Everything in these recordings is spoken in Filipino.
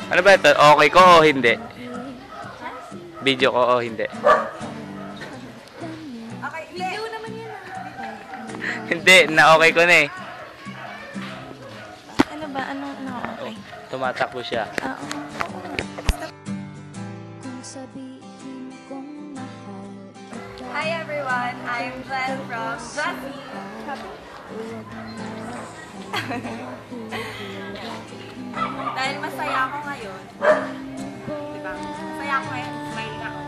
Ano ba ito? Okay ko o hindi? Video ko o hindi? Okay, video naman yan. Hindi, na-okay ko na eh. Ano ba? Anong okay? Tumatakbo siya. Oo. Hi everyone, I'm Glenn from Jazzy. Dahil masaya ako ngayon. Diba? Masaya ako ngayon. Smile ako.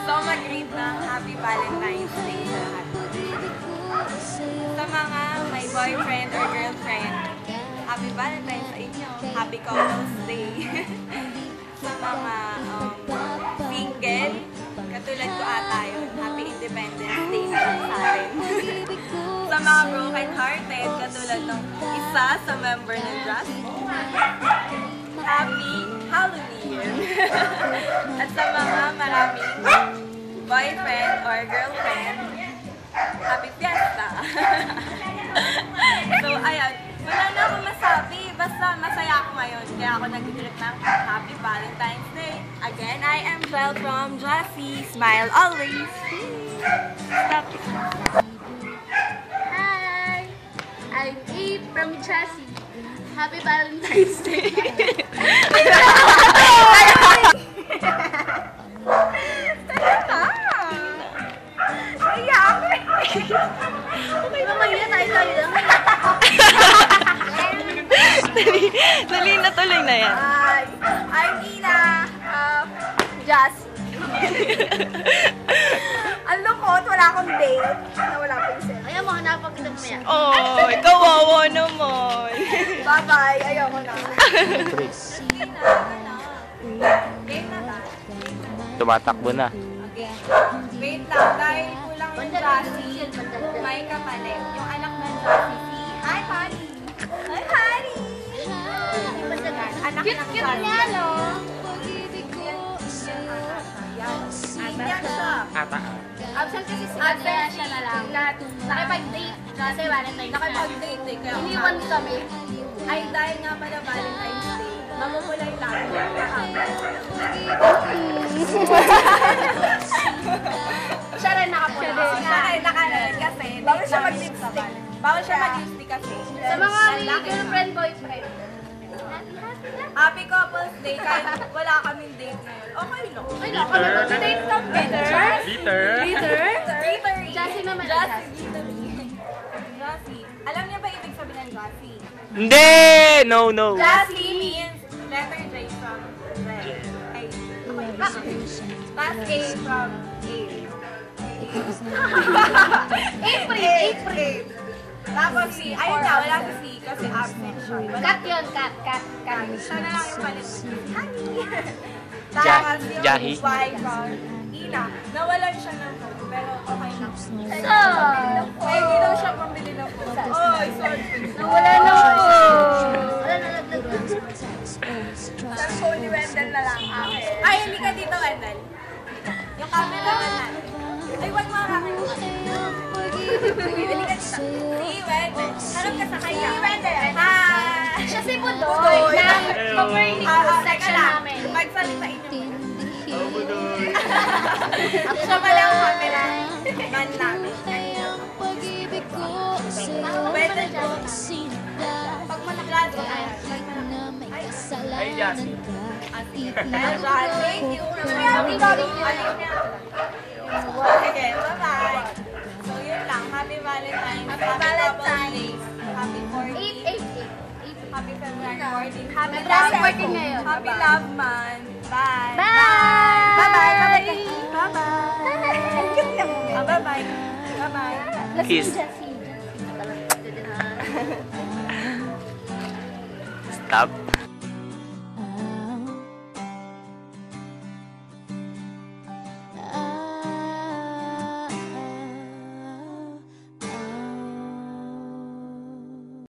So mag-greet ng Happy Valentine's Day sa lahat. Sa mga may boyfriend or girlfriend, Happy Valentine's sa inyo. Happy Couples Day. Sa mga single, katulad ko ata yun, Happy Independence Day na lang sa atin. Sa mga broken-hearted, katulad ng isa sa member ng Jazzy, Happy Halloween! At sa mga maraming boyfriend or girlfriend, Happy Fiesta! So, ayan. Wala na akong masabi. Basta masaya ako ngayon. Kaya ako nag-greet ng Happy Valentine's Day. Again, I am Belle from Jazzy. Smile always. Stop. Hi! I'm Eve from Jazzy. Happy Valentine's Day! Okay naman yan, tayo lang. Dali na tuloy na yan. Hi! I'm Ina. Jazzy. Ang lungkot, wala akong date. Wala akong cell. Ayaw mo, hanapag-inom mo yan. Oh, kawawa naman. Bye-bye. Ayoko na. Game na ba? Tumatakbo na. Wait lang, dahil kulang yung Jazzy, may kapalit. Yung anak ng Jazzy, si Hi, Honey! Hi, Honey! Anak ng Jazzy. Cute niya, no? Yan siya. Ata. Absent kasi si Andrea siya na lang. Nakipag-date kasi Valentine's na. Nakipag-date eh. Kaya Iniwan kami. ay dahil nga pala Valentine's Day, mamumula yung lahat. Siya rin nakapula. Siya rin nakalaan kasi. Bawal siya mag-lipstick. Bawal siya mag-lipstick kasi. Sa mga may girlfriend, boyfriend. Happy Couples Day kahit wala kaming date ngayon. Okay lang. Ay, lang kami mag-date kami. Peter. Peter. Jazzy naman. Jazzy. Jazzy. Alam niya ba ibig sabihin ng Jazzy? Hindi! No. Jazzy means letter J from red. Ay, okay. Tapos A from A. April. Tapos C. Ayun na, wala si C kasi absent siya. Cut yun, cut. Siya na lang yung palit. Honey. Tapos yung Jahi. Y from Ina. Nawalan siya ng phone, pero okay na. So, May hindi daw siya pambili ng phone. Oy, sorry. nawala na po. Wala na naglag. Ang phone ni Wendell na lang akin. Ay, hindi ka dito, Wendell. Yung camera naman. Ay, wag mo akin. Hindi ka dito. Si Wendell. Harap ka sa kanya. Si Wendell. Hi! Siya si Budoy ng Copernicus section namin. Magsalitain niyo. Siya pala ang camera man namin. Wendell dyan. Pag manaklat ko tayo. Ay, Jazzy. Thank you. Okay, bye-bye. So, yun lang. Happy Valentine's. Happy Valentine's. Happy 14th. 8. Happy February 14th. Happy February 14 ngayon. Happy Love Month. Bye. Bye! Bye-bye. Bye-bye. Bye-bye. Bye-bye. Kiss. Stop.